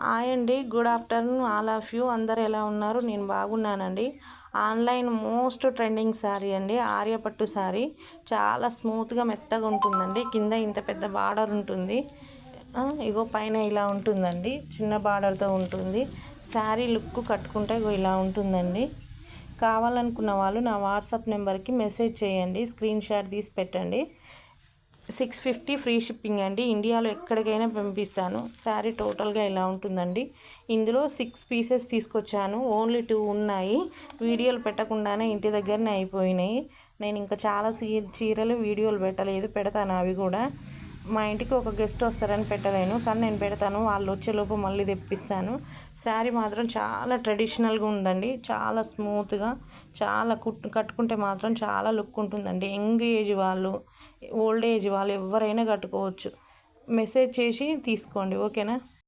Hi అండి, good afternoon all of you. అందరు ఎలా ఉన్నారు? నేను బాగున్నానండి. ఆన్లైన్ మోస్ట్ ట్రెండింగ్ శారీ అండి, ఆర్యపట్టు శారీ. చాలా స్మూత్గా మెత్తగా ఉంటుందండి. కింద ఇంత పెద్ద బార్డర్ ఉంటుంది, ఇగో పైన ఇలా ఉంటుందండి, చిన్న బార్డర్తో ఉంటుంది. శారీ లుక్ కట్టుకుంటే ఇగో ఇలా ఉంటుందండి. కావాలనుకున్న వాళ్ళు నా వాట్సాప్ నెంబర్కి మెసేజ్ చేయండి, స్క్రీన్ షాట్ తీసి పెట్టండి. 650 ఫ్రీ షిప్పింగ్ అండి. ఇండియాలో ఎక్కడికైనా పంపిస్తాను. శారీ టోటల్గా ఇలా ఉంటుందండి. ఇందులో 6 పీసెస్ తీసుకొచ్చాను, ఓన్లీ 2 ఉన్నాయి. వీడియోలు పెట్టకుండానే ఇంటి దగ్గరనే అయిపోయినాయి. నేను ఇంకా చాలా చీరలు వీడియోలు పెట్టలేదు, పెడతాను అవి కూడా. మా ఇంటికి ఒక గెస్ట్ వస్తారని పెట్టలేను, కానీ నేను పెడతాను. వాళ్ళు వచ్చేలోపు మళ్ళీ తెప్పిస్తాను. శారీ మాత్రం చాలా ట్రెడిషనల్గా ఉందండి, చాలా స్మూత్గా, చాలా కట్టుకుంటే మాత్రం చాలా లుక్ ఉంటుందండి. యంగ్ ఏజ్ వాళ్ళు, ఓల్డ్ ఏజ్ వాళ్ళు ఎవరైనా కట్టుకోవచ్చు. మెసేజ్ చేసి తీసుకోండి, ఓకేనా?